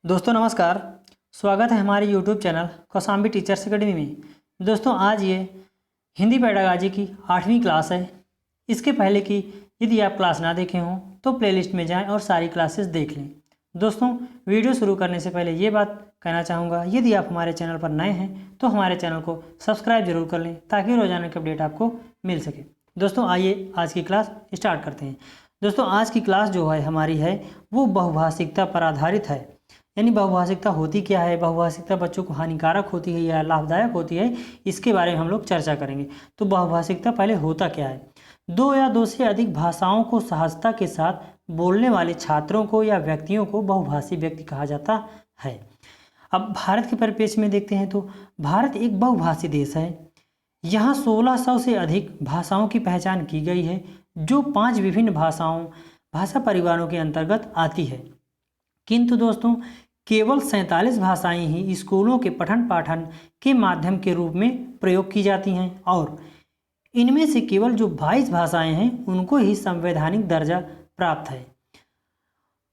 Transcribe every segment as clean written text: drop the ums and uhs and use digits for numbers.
दोस्तों नमस्कार। स्वागत है हमारे YouTube channel Kaushambi teachers academy में। दोस्तों आज ये हिंदी पेडागॉजी की 8वीं क्लास है। इसके पहले की यदि आप क्लास ना देखे हों तो प्लेलिस्ट में जाएं और सारी क्लासेस देख लें। दोस्तों वीडियो शुरू करने से पहले ये बात कहना चाहूँगा, यदि आप हमारे चैनल पर नए हैं तो हमारे चैनल को सब्सक्राइब जरूर कर लें ताकि रोजाना की अपडेट आपको मिल सके। दोस्तों आइए आज की क्लास स्टार्ट करते हैं। दोस्तों आज की क्लास जो है हमारी है वो बहुभाषिकता पर आधारित है। यानी बहुभाषिकता होती क्या है, बहुभाषिकता बच्चों को हानिकारक होती है या लाभदायक होती है, इसके बारे में हम लोग चर्चा करेंगे। तो बहुभाषिकता पहले होता क्या है। दो या दो से अधिक भाषाओं को सहजता के साथ बोलने वाले छात्रों को या व्यक्तियों को बहुभाषी व्यक्ति कहा जाता है। अब भारत के परिप्रेक्ष्य में देखते हैं तो भारत एक बहुभाषी देश है। यहाँ 1600 से अधिक भाषाओं की पहचान की गई है जो 5 विभिन्न भाषा परिवारों के अंतर्गत आती है। किंतु दोस्तों केवल 47 भाषाएं ही स्कूलों के पठन पाठन के माध्यम के रूप में प्रयोग की जाती हैं और इनमें से केवल जो 22 भाषाएं हैं उनको ही संवैधानिक दर्जा प्राप्त है।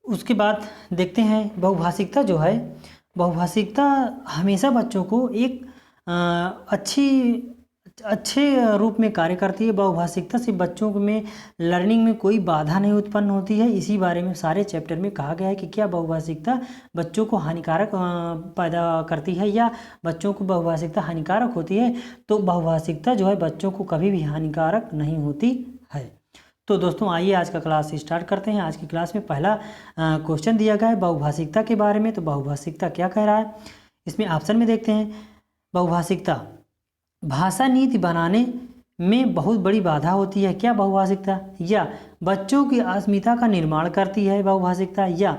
उसके बाद देखते हैं बहुभाषिकता जो है, बहुभाषिकता हमेशा बच्चों को एक अच्छे रूप में कार्य करती है। बहुभाषिकता से बच्चों में लर्निंग में कोई बाधा नहीं उत्पन्न होती है। इसी बारे में सारे चैप्टर में कहा गया है कि क्या बहुभाषिकता बच्चों को हानिकारक पैदा करती है या बच्चों को बहुभाषिकता हानिकारक होती है। तो बहुभाषिकता जो है बच्चों को कभी भी हानिकारक नहीं होती है। तो दोस्तों आइए आज का क्लास स्टार्ट करते हैं। आज की क्लास में पहला क्वेश्चन दिया गया है बहुभाषिकता के बारे में। तो बहुभाषिकता क्या कह रहा है, इसमें ऑप्शन में देखते हैं। बहुभाषिकता भाषा नीति बनाने में बहुत बड़ी बाधा होती है। क्या बहुभाषिकता, या बच्चों की अस्मिता का निर्माण करती है बहुभाषिकता, या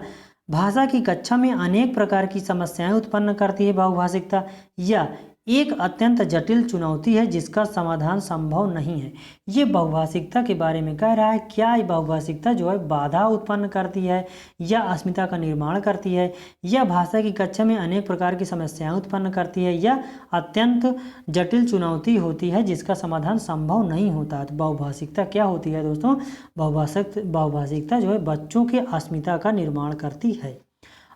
भाषा की कक्षा में अनेक प्रकार की समस्याएं उत्पन्न करती है बहुभाषिकता, या एक अत्यंत जटिल चुनौती है जिसका समाधान संभव नहीं है। ये बहुभाषिकता के बारे में कह रहा है। क्या ये बहुभाषिकता जो है बाधा उत्पन्न करती है या अस्मिता का निर्माण करती है, या भाषा की कक्षा में अनेक प्रकार की समस्याएं उत्पन्न करती है, या अत्यंत जटिल चुनौती होती है जिसका समाधान संभव नहीं होता। तो बहुभाषिकता क्या होती है दोस्तों, बहुभाषिकता जो है बच्चों के अस्मिता का निर्माण करती है।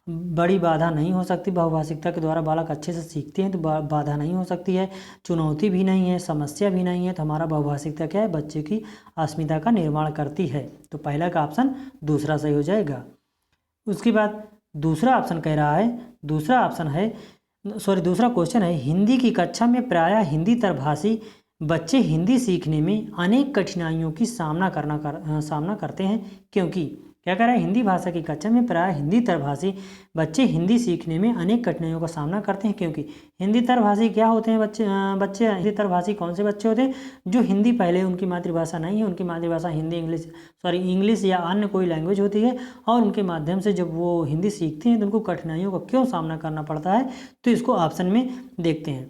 बड़ी बाधा नहीं हो सकती। बहुभाषिकता के द्वारा बालक अच्छे से सीखते हैं तो बाधा नहीं हो सकती है, चुनौती भी नहीं है, समस्या भी नहीं है। तो हमारा बहुभाषिकता क्या है, बच्चे की अस्मिता का निर्माण करती है। तो पहला का ऑप्शन दूसरा सही हो जाएगा। उसके बाद दूसरा ऑप्शन कह रहा है, दूसरा क्वेश्चन है हिंदी की कक्षा में प्रायः हिंदीतर भाषी बच्चे हिंदी सीखने में अनेक कठिनाइयों की सामना करते हैं क्योंकि क्या कह रहा है, हिंदी भाषा की कक्षा में प्रायः हिंदीतर भाषी बच्चे हिंदी सीखने में अनेक कठिनाइयों का सामना करते हैं क्योंकि हिंदीतर भाषी क्या होते हैं बच्चे हिंदीतर भाषी कौन से बच्चे होते हैं, जो हिंदी पहले उनकी मातृभाषा नहीं है, उनकी मातृभाषा हिंदी इंग्लिश या अन्य कोई लैंग्वेज होती है और उनके माध्यम से जब वो हिंदी सीखते हैं तो उनको कठिनाइयों का क्यों सामना करना पड़ता है। तो इसको ऑप्शन में देखते हैं।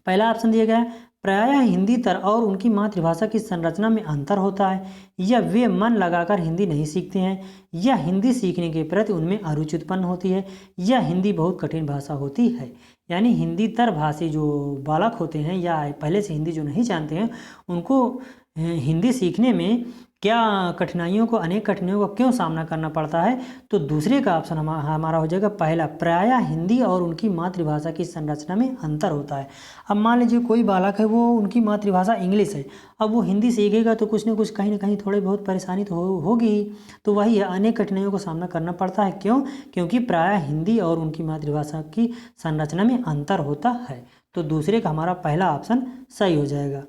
पहला ऑप्शन दिया गया है प्रायः हिंदीतर और उनकी मातृभाषा की संरचना में अंतर होता है, या वे मन लगाकर हिंदी नहीं सीखते हैं, या हिंदी सीखने के प्रति उनमें अरुचि उत्पन्न होती है, या हिंदी बहुत कठिन भाषा होती है। यानी हिंदीतर भाषी जो बालक होते हैं या पहले से हिंदी जो नहीं जानते हैं उनको हिंदी सीखने में क्या अनेक कठिनाइयों का क्यों सामना करना पड़ता है। तो दूसरे का ऑप्शन हमारा हो जाएगा पहला, प्रायः हिंदी और उनकी मातृभाषा की संरचना में अंतर होता है। अब मान लीजिए कोई बालक है वो उनकी मातृभाषा इंग्लिश है, अब वो हिंदी सीखेगा तो कुछ न कुछ कहीं ना कहीं थोड़ी बहुत परेशानी तो होगी ही। तो वही है, अनेक कठिनाइयों का सामना करना पड़ता है। क्यों, क्योंकि प्रायः हिंदी और उनकी मातृभाषा की संरचना में अंतर होता है। तो दूसरे का हमारा पहला ऑप्शन सही हो जाएगा।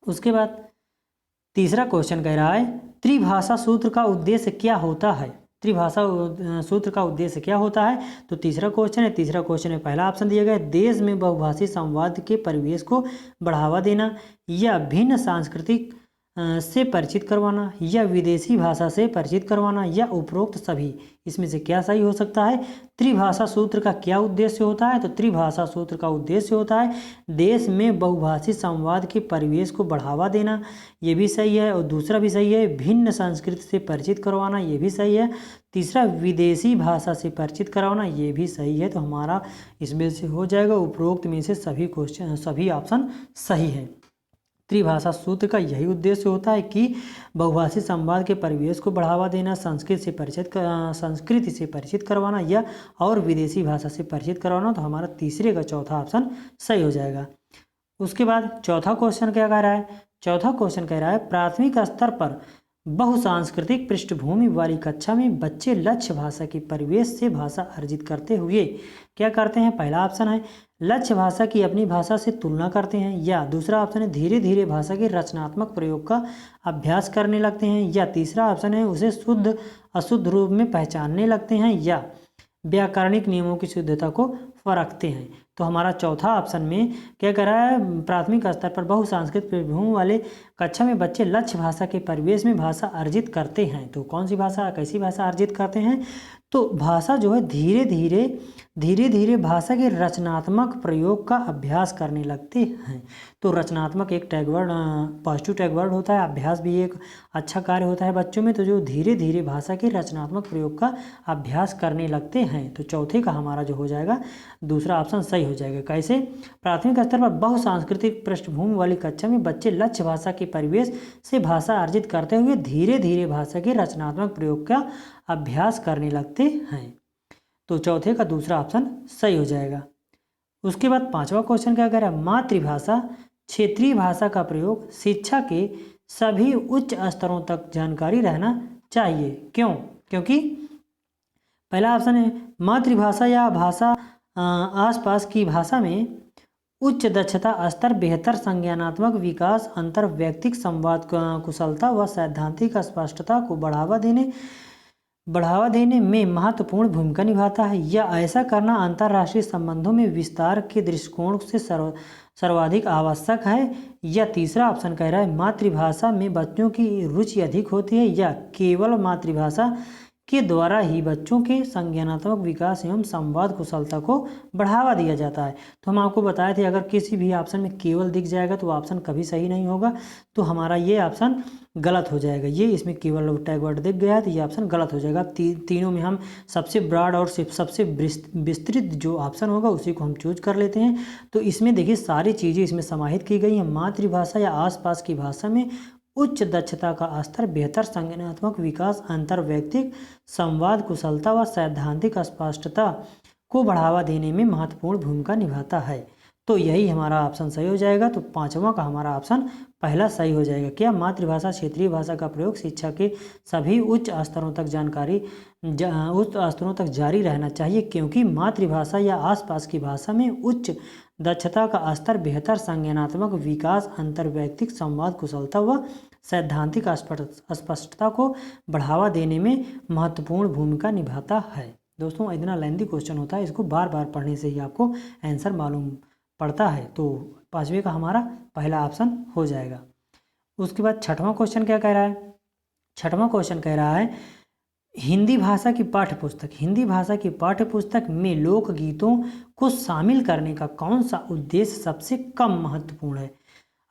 उसके बाद तीसरा क्वेश्चन कह रहा है त्रिभाषा सूत्र का उद्देश्य क्या होता है। त्रिभाषा सूत्र का उद्देश्य क्या होता है। तो तीसरा क्वेश्चन है। तीसरा क्वेश्चन में पहला ऑप्शन दिया गया है देश में बहुभाषी संवाद के परिवेश को बढ़ावा देना, या भिन्न सांस्कृतिक से परिचित करवाना, या विदेशी भाषा से परिचित करवाना, या उपरोक्त सभी। इसमें से क्या सही हो सकता है। त्रिभाषा सूत्र का क्या उद्देश्य होता है। तो त्रिभाषा सूत्र का उद्देश्य होता है देश में बहुभाषी संवाद के परिवेश को बढ़ावा देना, ये भी सही है। और दूसरा भी सही है, भिन्न संस्कृति से परिचित करवाना, ये भी सही है। तीसरा विदेशी भाषा से परिचित करवाना, ये भी सही है। तो हमारा इसमें से हो जाएगा उपरोक्त में से सभी ऑप्शन सही है। मातृभाषा सूत्र का यही उद्देश्य होता है कि बहुभाषी संवाद के परिवेश को बढ़ावा देना, संस्कृति से परिचित करवाना या और विदेशी भाषा से परिचित करवाना। तो हमारा तीसरे का चौथा ऑप्शन सही हो जाएगा। उसके बाद चौथा क्वेश्चन क्या कह रहा है? चौथा क्वेश्चन कह रहा है प्राथमिक स्तर पर बहुसांस्कृतिक पृष्ठभूमि वाली कक्षा में बच्चे लक्ष्य भाषा के परिवेश से भाषा अर्जित करते हुए क्या करते हैं? पहला ऑप्शन है लक्ष्य भाषा की अपनी भाषा से तुलना करते हैं, या दूसरा ऑप्शन है धीरे धीरे भाषा के रचनात्मक प्रयोग का अभ्यास करने लगते हैं, या तीसरा ऑप्शन है उसे शुद्ध अशुद्ध रूप में पहचानने लगते हैं, या व्याकरणिक नियमों की शुद्धता को परखते हैं। तो हमारा चौथा ऑप्शन में क्या कर रहा है? प्राथमिक स्तर पर बहुसांस्कृतिक पृष्ठभूमि वाले कक्षा में बच्चे लक्ष्य भाषा के परिवेश में भाषा अर्जित करते हैं। तो कौन सी भाषा, कैसी भाषा अर्जित करते हैं? तो भाषा जो है धीरे धीरे भाषा के रचनात्मक प्रयोग का अभ्यास करने लगते हैं। तो रचनात्मक एक tag word, positive tag word होता है, अभ्यास भी एक अच्छा कार्य होता है बच्चों में। तो जो धीरे धीरे भाषा के रचनात्मक प्रयोग का अभ्यास करने लगते हैं। तो चौथे का हमारा जो हो जाएगा दूसरा ऑप्शन सही हो जाएगा। कैसे? प्राथमिक स्तर पर बहुसांस्कृतिक पृष्ठभूमि वाली कक्षा में बच्चे लक्ष्य भाषा के परिवेश से भाषा अर्जित करते हुए धीरे धीरे भाषा के रचनात्मक प्रयोग का अभ्यास करने लगते हैं। तो चौथे का दूसरा ऑप्शन सही हो जाएगा। उसके बाद पांचवा क्वेश्चन क्या कह रहा है? मातृभाषा क्षेत्रीय भाषा का प्रयोग शिक्षा के सभी उच्च स्तरों तक जानकारी रहना चाहिए। क्यों? क्योंकि पहला ऑप्शन है मातृभाषा या भाषा आसपास की भाषा में उच्च दक्षता स्तर, बेहतर संज्ञानात्मक विकास, अंतर व्यक्तिक संवाद कुशलता व सैद्धांतिक स्पष्टता को बढ़ावा देने में महत्वपूर्ण भूमिका निभाता है, या ऐसा करना अंतर्राष्ट्रीय संबंधों में विस्तार के दृष्टिकोण से सर्वाधिक आवश्यक है, या तीसरा ऑप्शन कह रहा है मातृभाषा में बच्चों की रुचि अधिक होती है, या केवल मातृभाषा के द्वारा ही बच्चों के संज्ञानात्मक विकास एवं संवाद कुशलता को बढ़ावा दिया जाता है। तो हम आपको बताए थे अगर किसी भी ऑप्शन में केवल दिख जाएगा तो ऑप्शन कभी सही नहीं होगा। तो हमारा ये ऑप्शन गलत हो जाएगा। ये इसमें केवल टैग वर्ड दिख गया है तो ये ऑप्शन गलत हो जाएगा। तीनों में हम सबसे ब्रॉड और सबसे विस्तृत जो ऑप्शन होगा उसी को हम चूज कर लेते हैं। तो इसमें देखिए सारी चीज़ें इसमें समाहित की गई हैं। मातृभाषा या आसपास की भाषा में उच्च दक्षता का स्तर, बेहतर संज्ञानात्मक विकास, अंतर व्यक्तिक संवाद कुशलता व सैद्धांतिक स्पष्टता को बढ़ावा देने में महत्वपूर्ण भूमिका निभाता है। तो यही हमारा ऑप्शन सही हो जाएगा। तो पांचवा का हमारा ऑप्शन पहला सही हो जाएगा। क्या? मातृभाषा क्षेत्रीय भाषा का प्रयोग शिक्षा के सभी उच्च स्तरों तक जारी रहना चाहिए, क्योंकि मातृभाषा या आसपास की भाषा में उच्च दक्षता का स्तर, बेहतर संज्ञानात्मक विकास, अंतर्वैयक्तिक संवाद कुशलता व सैद्धांतिक स्पष्टता को बढ़ावा देने में महत्वपूर्ण भूमिका निभाता है। दोस्तों इतना लेंथी क्वेश्चन होता है, इसको बार बार पढ़ने से ही आपको आंसर मालूम पड़ता है। तो पांचवे का हमारा पहला ऑप्शन हो जाएगा। उसके बाद छठवां क्वेश्चन क्या कह रहा है? छठवां क्वेश्चन कह रहा है हिंदी भाषा की पाठ्यपुस्तक में लोकगीतों को शामिल करने का कौन सा उद्देश्य सबसे कम महत्वपूर्ण है?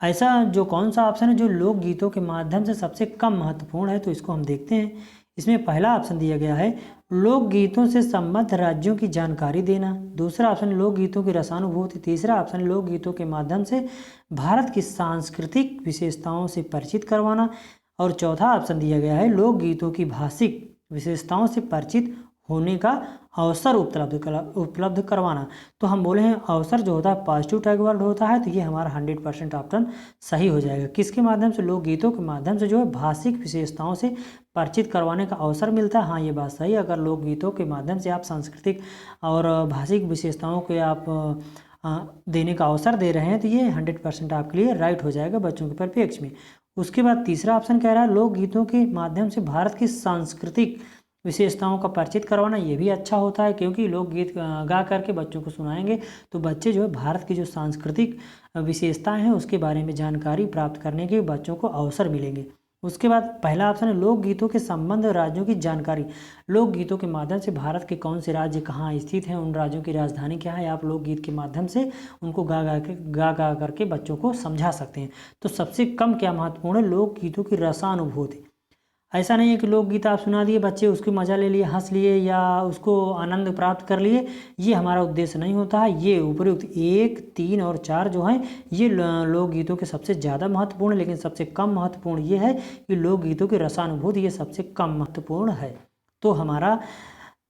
ऐसा जो कौन सा ऑप्शन है जो लोकगीतों के माध्यम से सबसे कम महत्वपूर्ण है, तो इसको हम देखते हैं। इसमें पहला ऑप्शन दिया गया है लोकगीतों से संबद्ध राज्यों की जानकारी देना, दूसरा ऑप्शन लोकगीतों की रसानुभूति, तीसरा ऑप्शन लोकगीतों के माध्यम से भारत की सांस्कृतिक विशेषताओं से परिचित करवाना, और चौथा ऑप्शन दिया गया है लोकगीतों की भाषिक विशेषताओं से परिचित होने का अवसर उपलब्ध करवाना। तो हम बोले हैं अवसर जो होता है पॉजिटिव टैग वर्ड होता है, तो ये हमारा 100% ऑप्शन सही हो जाएगा। किसके माध्यम से? लोकगीतों के माध्यम से जो है भाषिक विशेषताओं से परिचित करवाने का अवसर मिलता है। हाँ ये बात सही है। अगर लोकगीतों के माध्यम से आप सांस्कृतिक और भाषिक विशेषताओं के आप देने का अवसर दे रहे हैं तो ये 100% आपके लिए राइट हो जाएगा बच्चों के परिप्रेक्ष्य में। उसके बाद तीसरा ऑप्शन कह रहा है लोकगीतों के माध्यम से भारत की सांस्कृतिक विशेषताओं का परिचित करवाना। ये भी अच्छा होता है क्योंकि लोकगीत गा करके बच्चों को सुनाएंगे तो बच्चे जो है भारत की जो सांस्कृतिक विशेषताएं हैं उसके बारे में जानकारी प्राप्त करने के बच्चों को अवसर मिलेंगे। उसके बाद पहला ऑप्शन है लोकगीतों के संबंध राज्यों की जानकारी। लोकगीतों के माध्यम से भारत के कौन से राज्य कहाँ स्थित हैं, उन राज्यों की राजधानी क्या है, आप लोकगीत के माध्यम से उनको गा करके बच्चों को समझा सकते हैं। तो सबसे कम क्या महत्वपूर्ण है? लोकगीतों की रसानुभूति। ऐसा नहीं है कि लोकगीत आप सुना दिए, बच्चे उसकी मज़ा ले लिए, हंस लिए या उसको आनंद प्राप्त कर लिए, ये हमारा उद्देश्य नहीं होता है। ये उपयुक्त 1, 3 और 4 जो हैं ये लोकगीतों के सबसे ज़्यादा महत्वपूर्ण, लेकिन सबसे कम महत्वपूर्ण ये है कि लोकगीतों की रसानुभूति ये सबसे कम महत्वपूर्ण है। तो हमारा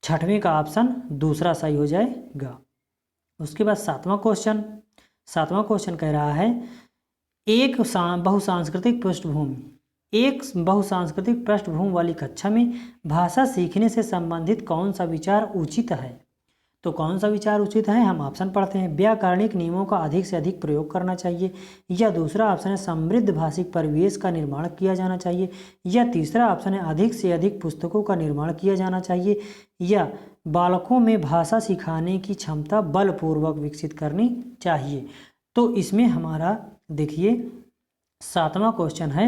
छठवें का ऑप्शन दूसरा सही हो जाएगा। उसके बाद सातवां क्वेश्चन कह रहा है एक बहुसांस्कृतिक पृष्ठभूमि वाली कक्षा में भाषा सीखने से संबंधित कौन सा विचार उचित है। तो कौन सा विचार उचित है, हम ऑप्शन पढ़ते हैं। व्याकरणिक नियमों का अधिक से अधिक प्रयोग करना चाहिए, या दूसरा ऑप्शन है समृद्ध भाषिक परिवेश का निर्माण किया जाना चाहिए, या तीसरा ऑप्शन है अधिक से अधिक पुस्तकों का निर्माण किया जाना चाहिए, या बालकों में भाषा सिखाने की क्षमता बलपूर्वक विकसित करनी चाहिए। तो इसमें हमारा देखिए सातवां क्वेश्चन है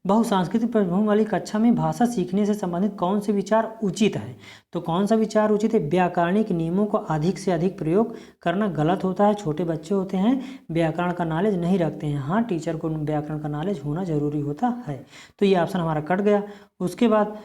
बहुसांस्कृतिक पृष्ठभूमि वाली कक्षा में भाषा सीखने से संबंधित कौन से विचार उचित है। तो कौन सा विचार उचित है, व्याकरणिक नियमों को अधिक से अधिक प्रयोग करना गलत होता है। छोटे बच्चे होते हैं, व्याकरण का नॉलेज नहीं रखते हैं। हाँ, टीचर को व्याकरण का नॉलेज होना जरूरी होता है। तो ये ऑप्शन हमारा कट गया। उसके बाद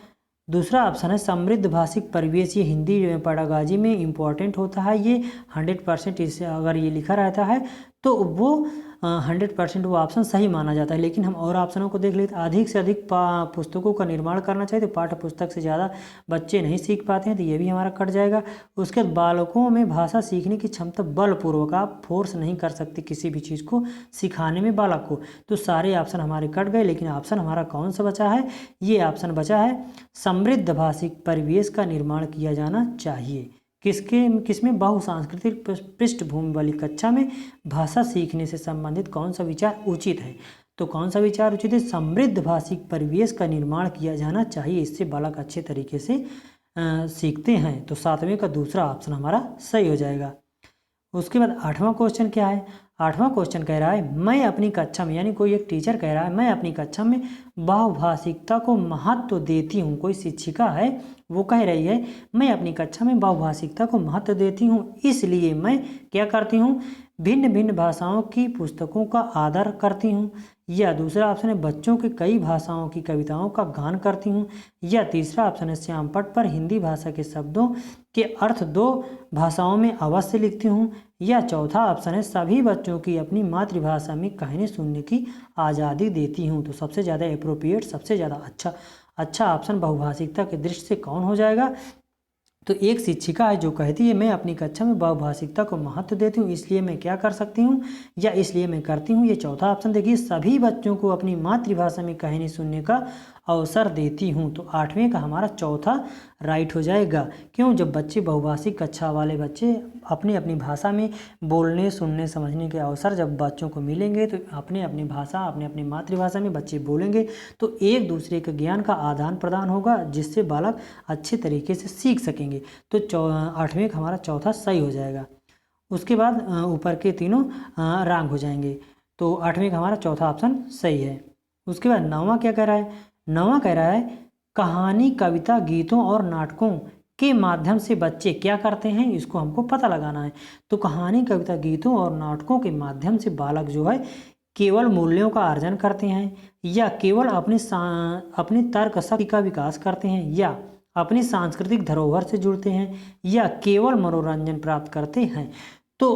दूसरा ऑप्शन है समृद्ध भाषिक परिवेश, ये हिंदी पेडागॉजी में इम्पॉर्टेंट होता है। ये 100% इससे अगर ये लिखा रहता है तो वो 100% वो ऑप्शन सही माना जाता है। लेकिन हम और ऑप्शनों को देख लेते, अधिक से अधिक पुस्तकों का निर्माण करना चाहिए, तो पाठ्य पुस्तक से ज़्यादा बच्चे नहीं सीख पाते हैं, तो ये भी हमारा कट जाएगा। उसके बाद बालकों में भाषा सीखने की क्षमता बलपूर्वक, आप फोर्स नहीं कर सकते किसी भी चीज़ को सिखाने में बालक को। तो सारे ऑप्शन हमारे कट गए, लेकिन ऑप्शन हमारा कौन सा बचा है, ये ऑप्शन बचा है समृद्ध भाषिक परिवेश का निर्माण किया जाना चाहिए। किसमें बहुसांस्कृतिक पृष्ठभूमि वाली कक्षा में भाषा सीखने से संबंधित कौन सा विचार उचित है। तो कौन सा विचार उचित है, समृद्ध भाषिक परिवेश का निर्माण किया जाना चाहिए, इससे बालक अच्छे तरीके से सीखते हैं। तो सातवें का दूसरा ऑप्शन हमारा सही हो जाएगा। उसके बाद आठवां क्वेश्चन क्या है, आठवां क्वेश्चन कह रहा है मैं अपनी कक्षा में, यानी कोई एक टीचर कह रहा है मैं अपनी कक्षा में बहुभाषिकता को महत्व देती हूँ। कोई शिक्षिका है वो कह रही है मैं अपनी कक्षा में बहुभाषिकता को महत्व देती हूँ, इसलिए मैं क्या करती हूँ, भिन्न भिन्न भाषाओं की पुस्तकों का आदर करती हूँ। या दूसरा ऑप्शन है बच्चों की कई भाषाओं की कविताओं का गान करती हूँ। या तीसरा ऑप्शन है श्यामपट्ट पर हिंदी भाषा के शब्दों के अर्थ 2 भाषाओं में अवश्य लिखती हूँ। या चौथा ऑप्शन है सभी बच्चों की अपनी मातृभाषा में कहानी सुनने की आज़ादी देती हूँ। तो सबसे ज़्यादा एप्रोप्रिएट, सबसे ज़्यादा अच्छा ऑप्शन बहुभाषिकता के दृष्टि से कौन हो जाएगा। तो एक शिक्षिका है जो कहती है मैं अपनी कक्षा में बहुभाषिकता को महत्व देती हूँ, इसलिए मैं क्या कर सकती हूँ या इसलिए मैं करती हूँ। ये चौथा ऑप्शन देखिए सभी बच्चों को अपनी मातृभाषा में कहानी सुनने का अवसर देती हूँ। तो आठवें का हमारा चौथा राइट हो जाएगा। क्यों, जब बच्चे बहुभाषिक कक्षा वाले बच्चे अपनी अपनी भाषा में बोलने सुनने समझने के अवसर जब बच्चों को मिलेंगे तो अपने अपनी भाषा अपने अपनी मातृभाषा में बच्चे बोलेंगे तो एक दूसरे के ज्ञान का आदान प्रदान होगा, जिससे बालक अच्छे तरीके से सीख सकेंगे। तो आठवें का हमारा चौथा सही हो जाएगा। उसके बाद ऊपर के तीनों रॉन्ग हो जाएंगे। तो आठवें का हमारा चौथा ऑप्शन सही है। उसके बाद नौवां क्या कह रहा है, नौवां कह रहा है कहानी कविता गीतों और नाटकों के माध्यम से बच्चे क्या करते हैं, इसको हमको पता लगाना है। तो कहानी कविता गीतों और नाटकों के माध्यम से बालक जो है केवल मूल्यों का अर्जन करते हैं, या केवल अपनी तर्क शक्ति का विकास करते हैं, या अपनी सांस्कृतिक धरोहर से जुड़ते हैं, या केवल मनोरंजन प्राप्त करते हैं। तो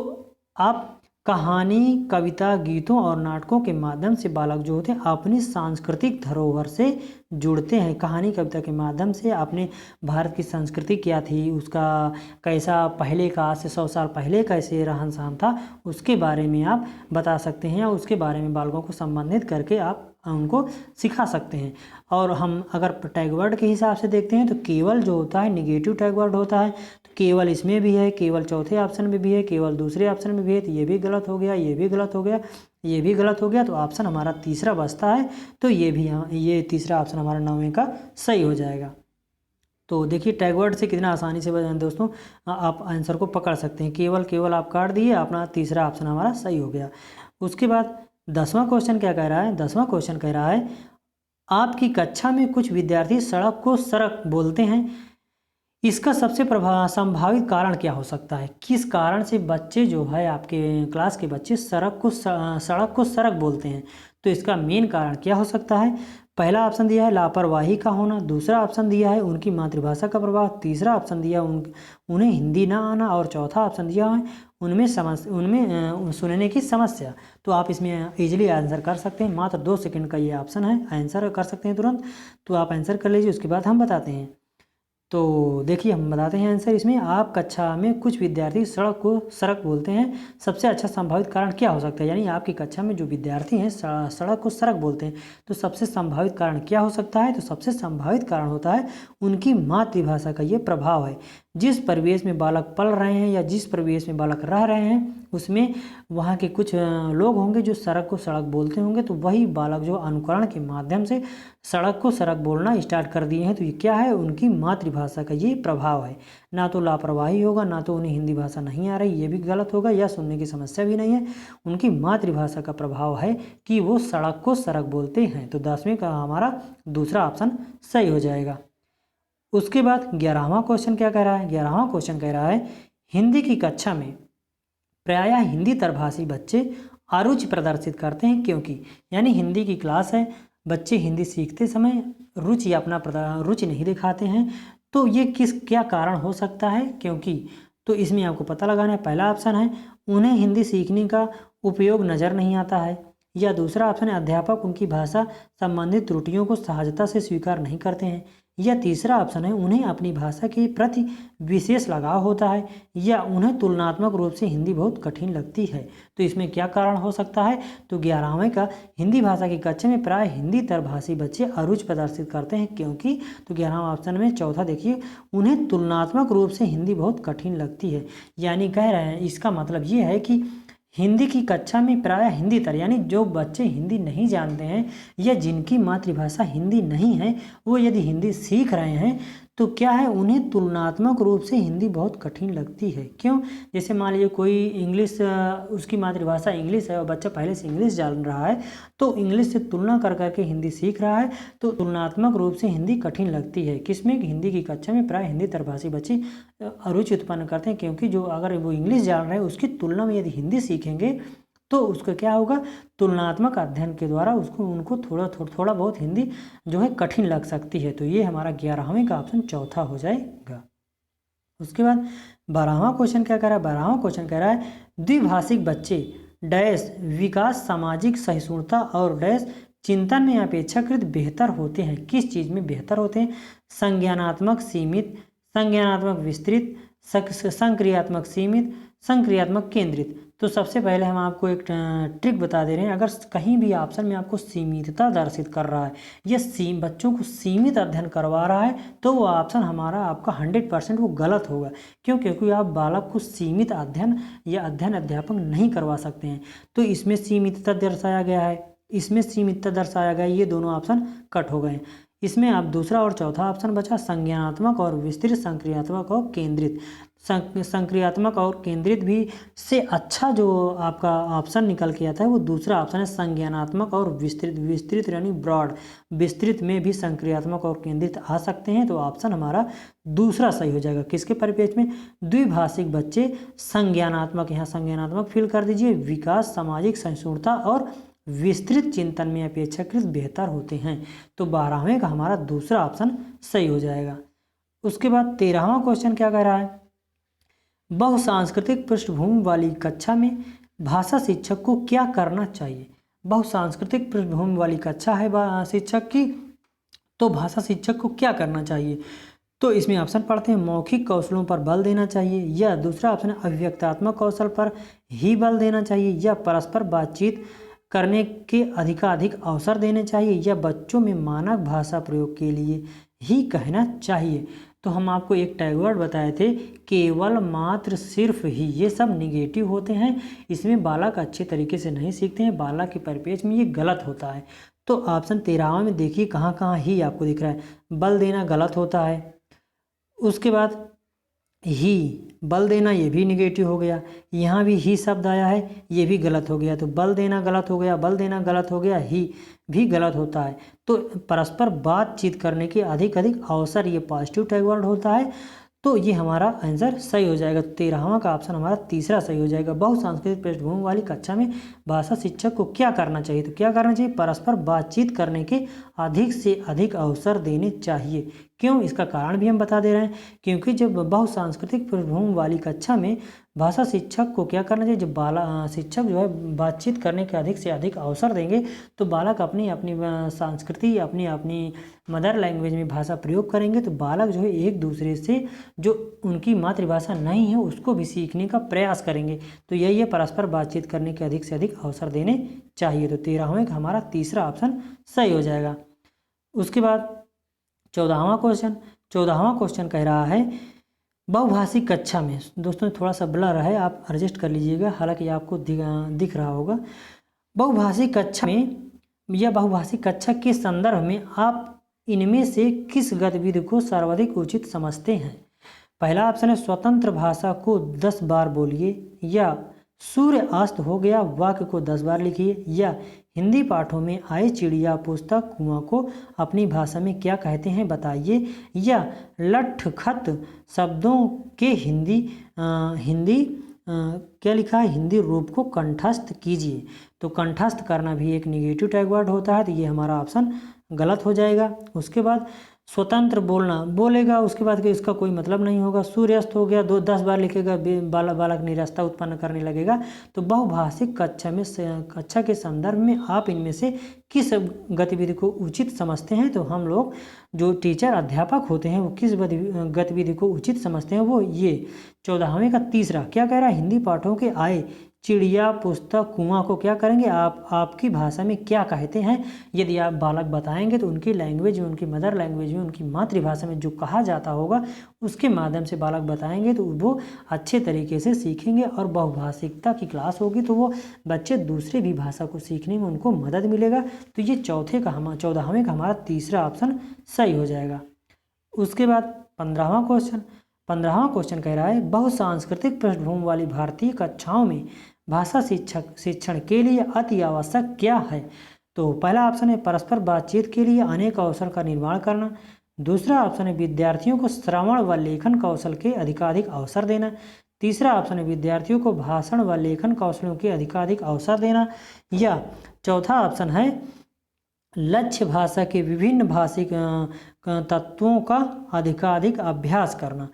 आप कहानी कविता गीतों और नाटकों के माध्यम से बालक जो होते हैं अपनी सांस्कृतिक धरोहर से जुड़ते हैं। कहानी कविता के माध्यम से अपने भारत की संस्कृति क्या थी, उसका कैसा पहले का आज से 100 साल पहले कैसे रहन सहन था, उसके बारे में आप बता सकते हैं, उसके बारे में बालकों को संबंधित करके आप उनको सिखा सकते हैं। और हम अगर टैग वर्ड के हिसाब से देखते हैं तो केवल जो होता है निगेटिव टैग वर्ड होता है। तो केवल इसमें भी है, केवल चौथे ऑप्शन में भी है, केवल दूसरे ऑप्शन में भी है। तो ये भी गलत हो गया, ये भी गलत हो गया, ये भी गलत हो गया। तो ऑप्शन हमारा तीसरा बचता है। तो ये तीसरा ऑप्शन हमारा 9वें का सही हो जाएगा। तो देखिए टैग वर्ड से कितना आसानी से दोस्तों आप आंसर को पकड़ सकते हैं। केवल आप काट दिए, अपना तीसरा ऑप्शन हमारा सही हो गया। उसके बाद 10वां क्वेश्चन क्या कह रहा है, 10वां क्वेश्चन कह रहा है आपकी कक्षा में कुछ विद्यार्थी सड़क को सरक बोलते हैं, इसका सबसे संभावित कारण क्या हो सकता है। किस कारण से बच्चे जो है आपके क्लास के बच्चे सड़क को सरक बोलते हैं, तो इसका मेन कारण क्या हो सकता है। पहला ऑप्शन दिया है लापरवाही का होना, दूसरा ऑप्शन दिया है उनकी मातृभाषा का प्रभाव, तीसरा ऑप्शन दिया उन्हें हिंदी ना आना, और चौथा ऑप्शन दिया है उनमें सुनने की समस्या। तो आप इसमें इजीली आंसर कर सकते हैं, मात्र 2 सेकंड का ये ऑप्शन है, आंसर कर सकते हैं तुरंत। तो आप आंसर कर लीजिए, उसके बाद हम बताते हैं। तो देखिए हम बताते हैं आंसर इसमें। आप कक्षा में कुछ विद्यार्थी सड़क को सड़क बोलते हैं, सबसे अच्छा संभावित कारण क्या हो सकता है? यानी आपकी कक्षा में जो विद्यार्थी हैं सड़क को सड़क बोलते हैं, तो सबसे संभावित कारण क्या हो सकता है? तो सबसे संभावित कारण होता है उनकी मातृभाषा का ये प्रभाव है। जिस परिवेश में बालक पल रहे हैं या जिस परिवेश में बालक रह रहे हैं उसमें वहाँ के कुछ लोग होंगे जो सड़क को सड़क बोलते होंगे, तो वही बालक जो अनुकरण के माध्यम से सड़क को सड़क बोलना स्टार्ट कर दिए हैं, तो ये क्या है? उनकी मातृभाषा का ये प्रभाव है। ना तो लापरवाही होगा, ना तो उन्हें हिंदी भाषा नहीं आ रही, ये भी गलत होगा, या सुनने की समस्या भी नहीं है। उनकी मातृभाषा का प्रभाव है कि वो सड़क को सड़क बोलते हैं। तो 10वें का हमारा दूसरा ऑप्शन सही हो जाएगा। उसके बाद 11वां क्वेश्चन क्या कह रहा है? 11वां क्वेश्चन कह रहा है हिंदी की कक्षा में प्रायः हिंदी तरभाषी बच्चे अरुचि प्रदर्शित करते हैं क्योंकि, यानी हिंदी की क्लास है, बच्चे हिंदी सीखते समय रुचि नहीं दिखाते हैं, तो ये क्या कारण हो सकता है? क्योंकि, तो इसमें आपको पता लगाना है। पहला ऑप्शन है उन्हें हिंदी सीखने का उपयोग नज़र नहीं आता है, या दूसरा ऑप्शन है अध्यापक उनकी भाषा संबंधित त्रुटियों को सहजता से स्वीकार नहीं करते हैं, या तीसरा ऑप्शन है उन्हें अपनी भाषा के प्रति विशेष लगाव होता है, या उन्हें तुलनात्मक रूप से हिंदी बहुत कठिन लगती है। तो इसमें क्या कारण हो सकता है? तो 11वें का हिंदी भाषा की कक्षा में प्राय हिंदी तरभाषी बच्चे अरुचि प्रदर्शित करते हैं क्योंकि, तो 11वां ऑप्शन में चौथा देखिए उन्हें तुलनात्मक रूप से हिंदी बहुत कठिन लगती है। यानी कह रहे हैं, इसका मतलब ये है कि हिंदी की कक्षा में प्रायः हिंदी यानी जो बच्चे हिंदी नहीं जानते हैं या जिनकी मातृभाषा हिंदी नहीं है, वो यदि हिंदी सीख रहे हैं तो क्या है, उन्हें तुलनात्मक रूप से हिंदी बहुत कठिन लगती है। क्यों? जैसे मान लीजिए कोई इंग्लिश, उसकी मातृभाषा इंग्लिश है और बच्चा पहले से इंग्लिश जान रहा है, तो इंग्लिश से तुलना कर करके हिंदी सीख रहा है, तो तुलनात्मक रूप से हिंदी कठिन लगती है। किसमें? हिंदी की कक्षा में प्राय हिंदी तरभाषी बच्चे अरुचि उत्पन्न करते हैं क्योंकि जो अगर वो इंग्लिश जान रहे हैं उसकी तुलना में यदि हिंदी सीखेंगे तो उसका क्या होगा, तुलनात्मक अध्ययन के द्वारा उनको थोड़ा बहुत हिंदी जो है कठिन लग सकती है। तो ये हमारा 11वें का ऑप्शन चौथा हो जाएगा। उसके बाद 12वां क्वेश्चन क्या कह रहा है? 12वां क्वेश्चन कह रहा है द्विभाषिक बच्चे डैश विकास सामाजिक सहिष्णुता और डैश चिंतन में अपेक्षाकृत बेहतर होते हैं। किस चीज़ में बेहतर होते हैं? संज्ञानात्मक सीमित, संज्ञानात्मक विस्तृत, संक्रियात्मक सीमित, संक्रियात्मक केंद्रित। तो सबसे पहले हम आपको एक ट्रिक बता दे रहे हैं। अगर कहीं भी ऑप्शन में आपको सीमितता दर्शित कर रहा है या बच्चों को सीमित अध्ययन करवा रहा है, तो वो ऑप्शन हमारा आपका 100% वो गलत होगा। क्यों? क्योंकि आप बालक को सीमित अध्ययन या अध्यापन नहीं करवा सकते हैं। तो इसमें सीमितता दर्शाया गया है, इसमें सीमितता दर्शाया गया है, ये दोनों ऑप्शन कट हो गए। इसमें आप दूसरा और चौथा ऑप्शन बचा संज्ञानात्मक और विस्तृत, संक्रियात्मक और केंद्रित। संक्रियात्मक और केंद्रित भी से अच्छा जो आपका ऑप्शन निकल के आता है वो दूसरा ऑप्शन है संज्ञानात्मक और विस्तृत। विस्तृत यानी ब्रॉड, विस्तृत में भी संक्रियात्मक और केंद्रित आ सकते हैं। तो ऑप्शन हमारा दूसरा सही हो जाएगा। किसके परिपेक्ष में? द्विभाषिक बच्चे संज्ञानात्मक, यहाँ संज्ञानात्मक फिल कर दीजिए, विकास सामाजिक सहिष्णुता और विस्तृत चिंतन में अपेक्षाकृत बेहतर होते हैं। तो 12वें का हमारा दूसरा ऑप्शन सही हो जाएगा। उसके बाद 13वां क्वेश्चन क्या कह रहा है? बहुसांस्कृतिक पृष्ठभूमि वाली कक्षा में भाषा शिक्षक को क्या करना चाहिए? बहुसांस्कृतिक पृष्ठभूमि वाली कक्षा है शिक्षक की, तो भाषा शिक्षक को क्या करना चाहिए? तो इसमें ऑप्शन पढ़ते हैं मौखिक कौशलों पर बल देना चाहिए, या दूसरा ऑप्शन है अभिव्यक्तात्मक कौशल पर ही बल देना चाहिए, या परस्पर बातचीत करने के अधिकाधिक अवसर देने चाहिए, या बच्चों में मानक भाषा प्रयोग के लिए ही कहना चाहिए। तो हम आपको एक टैग वर्ड बताए थे, केवल, मात्र, सिर्फ, ही, ये सब निगेटिव होते हैं। इसमें बालक अच्छे तरीके से नहीं सीखते हैं, बालक के परिपेक्ष में ये गलत होता है। तो ऑप्शन 13वां में देखिए कहाँ कहाँ ही आपको दिख रहा है। बल देना गलत होता है। उसके बाद ही, बल देना ये भी निगेटिव हो गया। यहाँ भी ही शब्द आया है, ये भी गलत हो गया। तो बल देना गलत हो गया, बल देना गलत हो गया, ही भी गलत होता है। तो परस्पर बातचीत करने के अधिक अवसर, ये पॉजिटिव टैग वर्ड होता है। तो ये हमारा आंसर सही हो जाएगा। 13वां का ऑप्शन हमारा तीसरा सही हो जाएगा। बहुसांस्कृतिक पृष्ठभूमि वाली कक्षा में भाषा शिक्षक को क्या करना चाहिए? तो क्या करना चाहिए? परस्पर बातचीत करने के अधिक से अधिक अवसर देने चाहिए। क्यों? इसका कारण भी हम बता दे रहे हैं। क्योंकि जब बहुसांस्कृतिक पृष्ठभूमि वाली कक्षा में भाषा शिक्षक को क्या करना चाहिए? जब शिक्षक जो है बातचीत करने के अधिक से अधिक अवसर देंगे तो बालक अपनी अपनी संस्कृति, अपनी अपनी मदर लैंग्वेज में भाषा प्रयोग करेंगे, तो बालक जो है एक दूसरे से जो उनकी मातृभाषा नहीं है उसको भी सीखने का प्रयास करेंगे। तो यही है, परस्पर बातचीत करने के अधिक से अधिक अवसर देने चाहिए। तो 13वें का हमारा तीसरा ऑप्शन सही हो जाएगा। उसके बाद 14वां क्वेश्चन कह रहा है बहुभाषिक कक्षा में, दोस्तों थोड़ा सा ब्लर है, आप एडजस्ट कर लीजिएगा, हालांकि आपको दिख रहा होगा। बहुभाषिक कक्षा में या बहुभाषिक कक्षा के संदर्भ में आप इनमें से किस गतिविधि को सर्वाधिक उचित समझते हैं? पहला ऑप्शन है स्वतंत्र भाषा को 10 बार बोलिए, या सूर्य अस्त हो गया वाक्य को 10 बार लिखिए, या हिंदी पाठों में आए चिड़िया पुस्तक कुआं को अपनी भाषा में क्या कहते हैं बताइए, या लठ खत शब्दों के हिंदी क्या लिखा है? हिंदी रूप को कंठस्थ कीजिए। तो कंठस्थ करना भी एक निगेटिव टैग वर्ड होता है, तो ये हमारा ऑप्शन गलत हो जाएगा। उसके बाद स्वतंत्र बोलना बोलेगा, उसके बाद इसका कोई मतलब नहीं होगा। सूर्यास्त हो गया 10 बार लिखेगा, बालक निराशा उत्पन्न करने लगेगा। तो बहुभाषिक कक्षा के संदर्भ में आप इनमें से किस गतिविधि को उचित समझते हैं? तो हम लोग जो टीचर अध्यापक होते हैं वो किस गतिविधि को उचित समझते हैं? वो ये 14वें का तीसरा क्या कह रहा है? हिंदी पाठों के आए चिड़िया पुस्तक कुआं को क्या करेंगे? आपकी भाषा में क्या कहते हैं? यदि आप बालक बताएंगे तो उनकी लैंग्वेज में, उनकी मदर लैंग्वेज में, उनकी मातृभाषा में जो कहा जाता होगा उसके माध्यम से बालक बताएंगे तो वो अच्छे तरीके से सीखेंगे, और बहुभाषिकता की क्लास होगी तो वो बच्चे दूसरे भी भाषा को सीखने में उनको मदद मिलेगा। तो ये 14वें का हमारा तीसरा ऑप्शन सही हो जाएगा। उसके बाद 15वां क्वेश्चन कह रहा है बहुसांस्कृतिक पृष्ठभूमि वाली भारतीय कक्षाओं में भाषा शिक्षण के लिए अति आवश्यक क्या है? तो पहला ऑप्शन है परस्पर बातचीत के लिए अनेक अवसर का निर्माण करना। दूसरा ऑप्शन है विद्यार्थियों को श्रवण व लेखन कौशल के अधिकाधिक अवसर देना। तीसरा ऑप्शन है विद्यार्थियों को भाषण व लेखन कौशलों के अधिकाधिक अवसर देना। या चौथा ऑप्शन है लक्ष्य भाषा के विभिन्न भाषिक तत्वों का अधिकाधिक अभ्यास करना।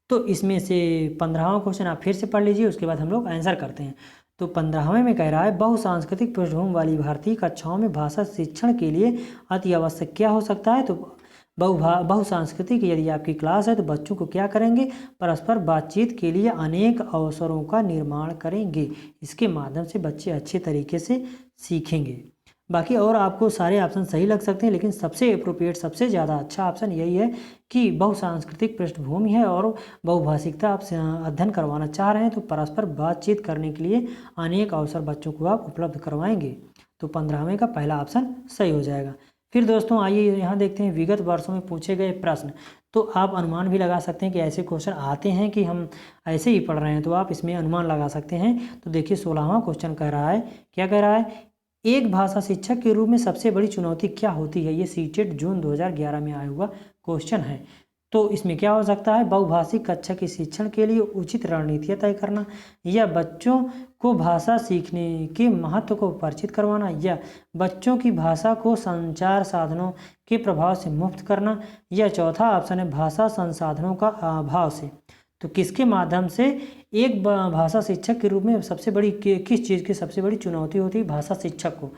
तो इसमें से 15वां क्वेश्चन आप फिर से पढ़ लीजिए, उसके बाद हम लोग आंसर करते हैं। तो 15वें में कह रहा है बहुसांस्कृतिक पृष्ठभूमि वाली भारतीय कक्षाओं में भाषा शिक्षण के लिए अति आवश्यक क्या हो सकता है? तो बहुसांस्कृतिक यदि आपकी क्लास है तो बच्चों को क्या करेंगे? परस्पर बातचीत के लिए अनेक अवसरों का निर्माण करेंगे। इसके माध्यम से बच्चे अच्छे तरीके से सीखेंगे। बाकी और आपको सारे ऑप्शन सही लग सकते हैं, लेकिन सबसे अप्रोप्रिएट, सबसे ज़्यादा अच्छा ऑप्शन यही है कि बहुसांस्कृतिक पृष्ठभूमि है और बहुभाषिकता आप अध्ययन करवाना चाह रहे हैं तो परस्पर बातचीत करने के लिए अनेक अवसर बच्चों को आप उपलब्ध करवाएंगे। तो 15वें का पहला ऑप्शन सही हो जाएगा। फिर दोस्तों आइए यहाँ देखते हैं विगत वर्षों में पूछे गए प्रश्न। तो आप अनुमान भी लगा सकते हैं कि ऐसे क्वेश्चन आते हैं कि हम ऐसे ही पढ़ रहे हैं, तो आप इसमें अनुमान लगा सकते हैं। तो देखिए 16वां क्वेश्चन कह रहा है, क्या कह रहा है? एक भाषा शिक्षक के रूप में सबसे बड़ी चुनौती क्या होती है? ये सीटेट जून 2011 में आया हुआ क्वेश्चन है। तो इसमें क्या हो सकता है? बहुभाषिक कक्षा के शिक्षण के लिए उचित रणनीतियाँ तय करना, या बच्चों को भाषा सीखने के महत्व को परिचित करवाना, या बच्चों की भाषा को संचार साधनों के प्रभाव से मुक्त करना, या चौथा ऑप्शन है भाषा संसाधनों का अभाव से। तो किसके माध्यम से एक भाषा शिक्षक के रूप में सबसे बड़ी किस चीज़ की सबसे बड़ी चुनौती होती है भाषा शिक्षक को?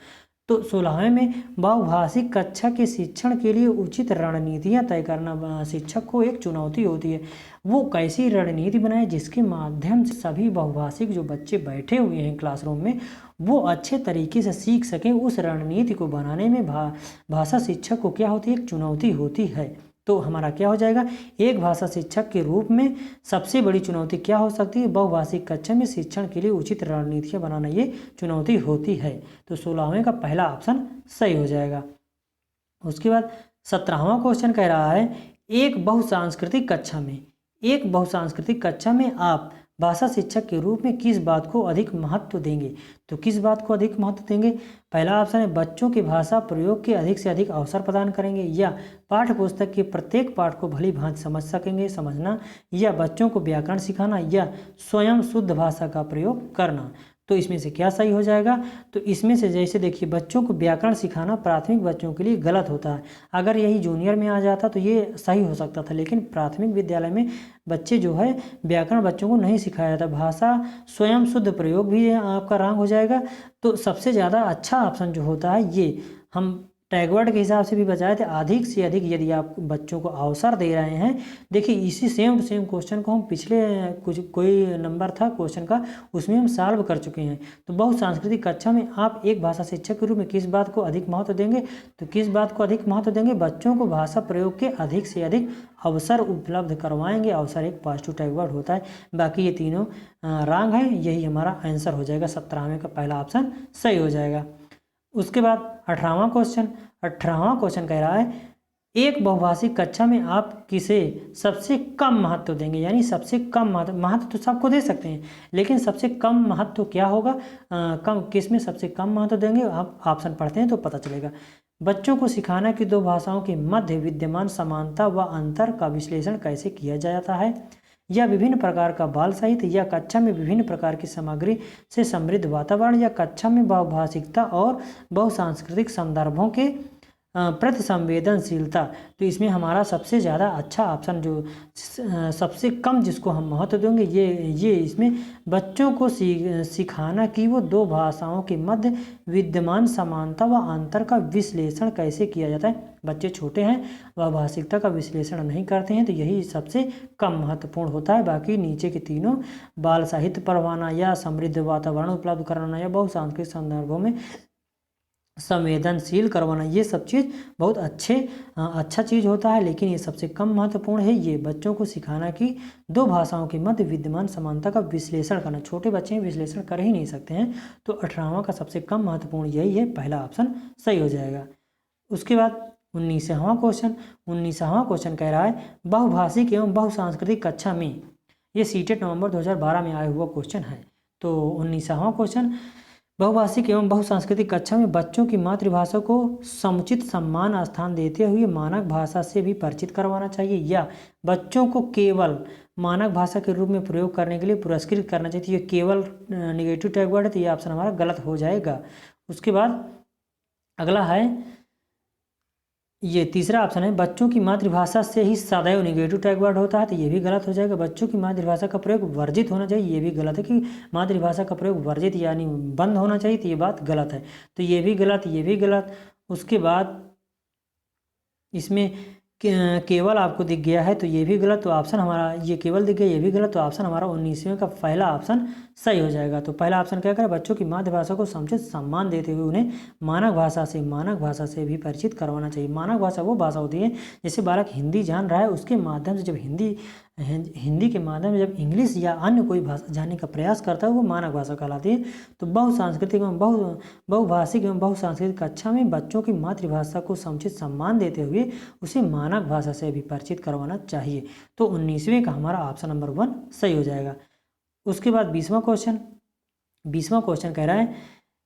तो 16वें में बहुभाषिक कक्षा के शिक्षण के लिए उचित रणनीतियां तय करना शिक्षक को एक चुनौती होती है। वो कैसी रणनीति बनाए जिसके माध्यम से सभी बहुभाषिक जो बच्चे बैठे हुए हैं क्लासरूम में वो अच्छे तरीके से सीख सकें। उस रणनीति को बनाने में भाषा शिक्षक को क्या होती है? एक चुनौती होती है। तो हमारा क्या हो जाएगा? एक भाषा शिक्षक के रूप में सबसे बड़ी चुनौती क्या हो सकती है? बहुभाषिक कक्षा में शिक्षण के लिए उचित रणनीतियाँ बनाना ये चुनौती होती है। तो 16वें का पहला ऑप्शन सही हो जाएगा। उसके बाद 17वां क्वेश्चन कह रहा है एक बहुसांस्कृतिक कक्षा में आप भाषा शिक्षक के रूप में किस बात को अधिक महत्व देंगे? तो किस बात को अधिक महत्व देंगे? पहला ऑप्शन है बच्चों की भाषा प्रयोग के अधिक से अधिक अवसर प्रदान करेंगे, या पाठ्य पुस्तक के प्रत्येक पाठ को भली भांति समझना, या बच्चों को व्याकरण सिखाना, या स्वयं शुद्ध भाषा का प्रयोग करना। तो इसमें से क्या सही हो जाएगा? तो इसमें से जैसे देखिए, बच्चों को व्याकरण सिखाना प्राथमिक बच्चों के लिए गलत होता है। अगर यही जूनियर में आ जाता तो ये सही हो सकता था, लेकिन प्राथमिक विद्यालय में बच्चे जो है व्याकरण बच्चों को नहीं सिखाया जाता। भाषा स्वयं शुद्ध प्रयोग भी आपका रॉन्ग हो जाएगा। तो सबसे ज़्यादा अच्छा ऑप्शन जो होता है ये, हम टैगवर्ड के हिसाब से भी बताए थे, अधिक से अधिक यदि आप बच्चों को अवसर दे रहे हैं। देखिए इसी सेम टू सेम क्वेश्चन को हम पिछले कोई नंबर था क्वेश्चन का, उसमें हम सॉल्व कर चुके हैं। तो बहुसांस्कृतिक कक्षा में आप एक भाषा शिक्षक के रूप में किस बात को अधिक महत्व देंगे? तो किस बात को अधिक महत्व देंगे? बच्चों को भाषा प्रयोग के अधिक से अधिक अवसर उपलब्ध करवाएंगे। अवसर एक पॉजिटिव टैगवर्ड होता है। बाकी ये तीनों रॉन्ग है, यही हमारा आंसर हो जाएगा। 17वें का पहला ऑप्शन सही हो जाएगा। उसके बाद 18वां क्वेश्चन कह रहा है एक बहुभाषिक कक्षा में आप किसे सबसे कम महत्व देंगे? यानी सबसे कम महत्व तो सबको दे सकते हैं, लेकिन सबसे कम महत्व क्या होगा? कम किस में सबसे कम महत्व देंगे? आप ऑप्शन पढ़ते हैं तो पता चलेगा। बच्चों को सिखाना कि दो भाषाओं के मध्य विद्यमान समानता व अंतर का विश्लेषण कैसे किया जाता है, या विभिन्न प्रकार का बाल साहित्य, या कक्षा में विभिन्न प्रकार की सामग्री से समृद्ध वातावरण, या कक्षा में बहुभाषिकता और बहुसांस्कृतिक संदर्भों के प्रति संवेदनशीलता। तो इसमें हमारा सबसे ज़्यादा अच्छा ऑप्शन जो सबसे कम जिसको हम महत्व देंगे ये इसमें बच्चों को सिखाना कि वो दो भाषाओं के मध्य विद्यमान समानता व अंतर का विश्लेषण कैसे किया जाता है। बच्चे छोटे हैं, वह भाषिकता का विश्लेषण नहीं करते हैं, तो यही सबसे कम महत्वपूर्ण होता है। बाकी नीचे के तीनों बाल साहित्य पढ़वाना, या समृद्ध वातावरण उपलब्ध कराना, या बहुसांस्कृतिक संदर्भों में संवेदनशील करवाना, ये सब चीज़ बहुत अच्छा चीज़ होता है, लेकिन ये सबसे कम महत्वपूर्ण है। ये बच्चों को सिखाना कि दो भाषाओं के मध्य विद्यमान समानता का विश्लेषण करना। छोटे बच्चे विश्लेषण कर ही नहीं सकते हैं। तो 18वां का सबसे कम महत्वपूर्ण यही है, पहला ऑप्शन सही हो जाएगा। उसके बाद 19वां क्वेश्चन कह रहा है बहुभाषिक एवं बहुसांस्कृतिक कक्षा में, ये सीटेट नवंबर 2012 में आया हुआ क्वेश्चन है। तो 19वां क्वेश्चन, बहुभाषिक एवं बहुसांस्कृतिक कक्षा में बच्चों की मातृभाषा को समुचित सम्मान स्थान देते हुए मानक भाषा से भी परिचित करवाना चाहिए, या बच्चों को केवल मानक भाषा के रूप में प्रयोग करने के लिए पुरस्कृत करना चाहिए। ये केवल निगेटिव टैगवर्ड है, तो ये ऑप्शन हमारा गलत हो जाएगा। उसके बाद अगला है, ये तीसरा ऑप्शन है बच्चों की मातृभाषा से ही सदैव निगेटिव टैगवर्ड होता है, तो ये भी गलत हो जाएगा। बच्चों की मातृभाषा का प्रयोग वर्जित होना चाहिए, ये भी गलत है कि मातृभाषा का प्रयोग वर्जित यानी बंद होना चाहिए, तो ये बात गलत है। तो ये भी गलत। उसके बाद इसमें केवल आपको दिख गया है, तो ये भी गलत। तो ऑप्शन हमारा ये केवल दिख गया, ये भी गलत। तो ऑप्शन हमारा 19वें का पहला ऑप्शन सही हो जाएगा। तो पहला ऑप्शन क्या करें? बच्चों की मातृभाषा को समुचित सम्मान देते हुए उन्हें मानक भाषा से भी परिचित करवाना चाहिए। मानक भाषा वो भाषा होती है, जैसे बालक हिंदी जान रहा है, उसके माध्यम से जब हिंदी के माध्यम से जब इंग्लिश या अन्य कोई भाषा जानने का प्रयास करता है, वो मानक भाषा कहलाती है। तो बहुसांस्कृतिक एवं बहुभाषिक एवं बहुसांस्कृतिक कक्षा में बच्चों की मातृभाषा को समुचित सम्मान देते हुए उसे मानक भाषा से भी परिचित करवाना चाहिए। तो 19वें का हमारा ऑप्शन नंबर 1 सही हो जाएगा। उसके बाद 20वां क्वेश्चन कह रहा है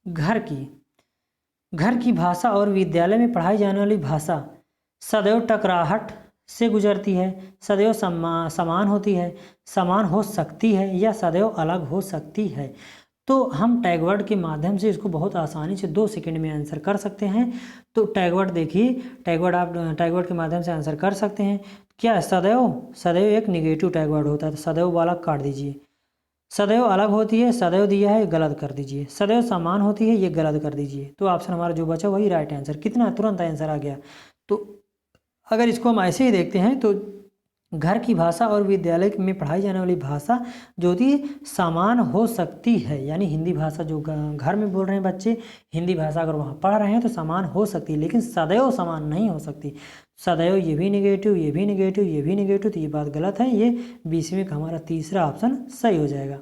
घर की भाषा और विद्यालय में पढ़ाई जाने वाली भाषा सदैव टकराहट से गुजरती है, सदैव समान होती है, समान हो सकती है, या सदैव अलग हो सकती है। तो हम टैगवर्ड के माध्यम से इसको बहुत आसानी से 2 सेकंड में आंसर कर सकते हैं। तो टैगवर्ड देखिए, आप टैगवर्ड के माध्यम से आंसर कर सकते हैं। क्या सदैव एक निगेटिव टैगवर्ड होता है, तो सदैव वाला काट दीजिए। सदैव अलग होती है, सदैव दिया है, गलत कर दीजिए। सदैव समान होती है, ये गलत कर दीजिए। तो ऑप्शन हमारा जो बचा वही राइट आंसर। कितना तुरंत आंसर आ गया। तो अगर इसको हम ऐसे ही देखते हैं तो घर की भाषा और विद्यालय में पढ़ाई जाने वाली भाषा जो होती है समान हो सकती है, यानी हिंदी भाषा जो घर में बोल रहे हैं बच्चे, हिंदी भाषा अगर वहाँ पढ़ रहे हैं तो समान हो सकती है, लेकिन सदैव समान नहीं हो सकती। सदैव ये भी निगेटिव, ये भी निगेटिव, ये भी निगेटिव, तो ये बात गलत है। ये 20वें का हमारा तीसरा ऑप्शन सही हो जाएगा।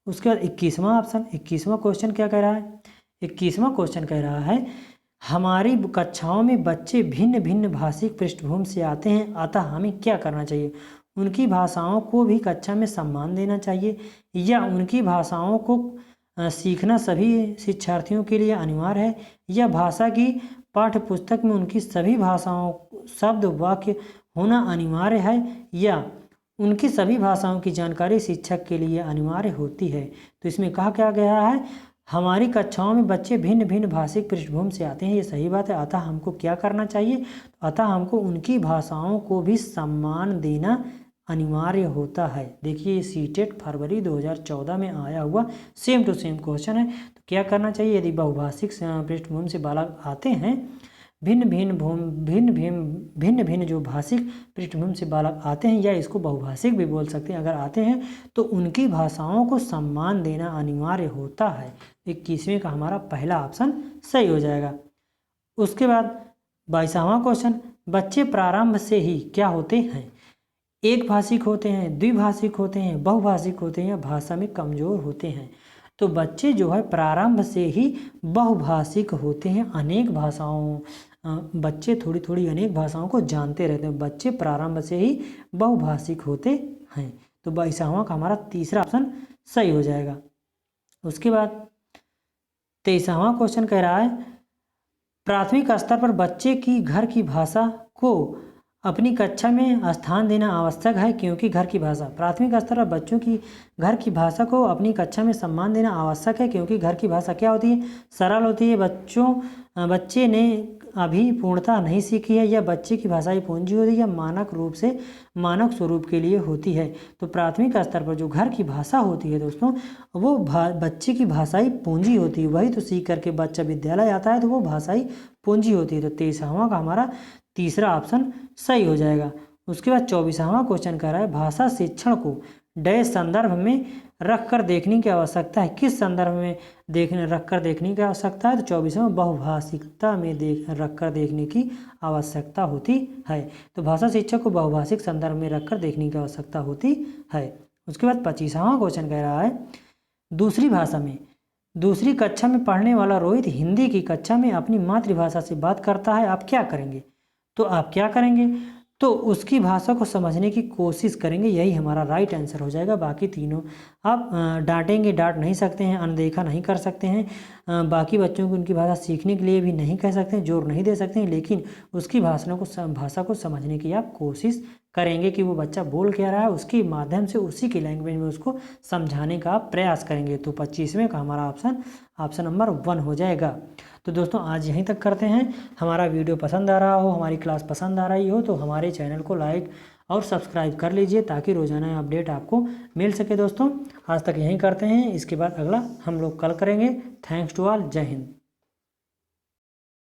उसके बाद 21वां क्वेश्चन क्या कह रहा है? 21वां क्वेश्चन कह रहा है हमारी कक्षाओं में बच्चे भिन्न भिन्न भाषिक पृष्ठभूमि से आते हैं, अतः हमें क्या करना चाहिए? उनकी भाषाओं को भी कक्षा में सम्मान देना चाहिए, या उनकी भाषाओं को सीखना सभी शिक्षार्थियों के लिए अनिवार्य है, या भाषा की पाठ्य पुस्तक में उनकी सभी भाषाओं शब्द वाक्य होना अनिवार्य है, या उनकी सभी भाषाओं की जानकारी शिक्षक के लिए अनिवार्य होती है। तो इसमें कहा क्या गया है, हमारी कक्षाओं में बच्चे भिन्न भिन्न भाषिक पृष्ठभूमि से आते हैं, ये सही बात है। अतः हमको क्या करना चाहिए, अतः हमको उनकी भाषाओं को भी सम्मान देना अनिवार्य होता है। देखिए सीटेट फरवरी 2014 में आया हुआ सेम टू सेम क्वेश्चन है। तो क्या करना चाहिए, यदि बहुभाषिक पृष्ठभूमि से बालक आते हैं, भिन्न भिन्न जो भाषिक पृष्ठभूमि से बालक आते हैं, या इसको बहुभाषिक भी बोल सकते हैं, अगर आते हैं तो उनकी भाषाओं को सम्मान देना अनिवार्य होता है। 21वें का हमारा पहला ऑप्शन सही हो जाएगा। उसके बाद 22वां क्वेश्चन, बच्चे प्रारंभ से ही क्या होते हैं, एक भाषिक होते हैं, द्विभाषिक होते हैं, बहुभाषिक होते हैं, या भाषा में कमज़ोर होते हैं। तो बच्चे जो है प्रारंभ से ही बहुभाषिक होते हैं, अनेक भाषाओं बच्चे थोड़ी थोड़ी अनेक भाषाओं को जानते रहते हैं, बच्चे प्रारंभ से ही बहुभाषिक होते हैं। तो 22वां का हमारा तीसरा ऑप्शन सही हो जाएगा। उसके बाद 23वां क्वेश्चन कह रहा है, प्राथमिक स्तर पर बच्चे की घर की भाषा को अपनी कक्षा में स्थान देना आवश्यक है, क्योंकि घर की भाषा, प्राथमिक स्तर पर बच्चों की घर की भाषा को अपनी कक्षा में सम्मान देना आवश्यक है, क्योंकि घर की भाषा क्या होती है, सरल होती है, बच्चे ने अभी पूर्णता नहीं सीखी है, या बच्चे की भाषा ही पूंजी होती है, या मानक स्वरूप के लिए होती है। तो प्राथमिक स्तर पर जो घर की भाषा होती है दोस्तों, वो बच्चे की भाषा ही पूंजी होती है, वही तो सीख करके बच्चा विद्यालय आता है, तो वो भाषा ही पूंजी होती है। तो 23वां का हमारा तीसरा ऑप्शन सही हो जाएगा। उसके बाद 24वां क्वेश्चन कह रहा है, भाषा शिक्षण को डैश संदर्भ में रख कर देखने की आवश्यकता है, किस संदर्भ में रख कर देखने की आवश्यकता है, तो 24वां बहुभाषिकता में रख कर देखने की आवश्यकता होती है। तो भाषा शिक्षक को बहुभाषिक संदर्भ में रख कर देखने की आवश्यकता होती है। उसके बाद 25वां क्वेश्चन कह रहा है, दूसरी भाषा में दूसरी कक्षा में पढ़ने वाला रोहित हिंदी की कक्षा में अपनी मातृभाषा से बात करता है, आप क्या करेंगे, तो आप क्या करेंगे, तो उसकी भाषा को समझने की कोशिश करेंगे, यही हमारा राइट आंसर हो जाएगा। बाकी तीनों आप डांटेंगे, डांट नहीं सकते हैं, अनदेखा नहीं कर सकते हैं, बाकी बच्चों को उनकी भाषा सीखने के लिए भी नहीं कह सकते हैं, जोर नहीं दे सकते हैं, लेकिन उसकी भाषा को समझने की आप कोशिश करेंगे कि वो बच्चा बोल क्या रहा है, उसके माध्यम से उसी की लैंग्वेज में उसको समझाने का आप प्रयास करेंगे। तो 25वें का हमारा ऑप्शन नंबर 1 हो जाएगा। तो दोस्तों आज यहीं तक करते हैं। हमारा वीडियो पसंद आ रहा हो, हमारी क्लास पसंद आ रही हो, तो हमारे चैनल को लाइक और सब्सक्राइब कर लीजिए, ताकि रोजाना अपडेट आपको मिल सके। दोस्तों आज तक यहीं करते हैं, इसके बाद अगला हम लोग कल करेंगे। थैंक्स टू ऑल, जय हिंद।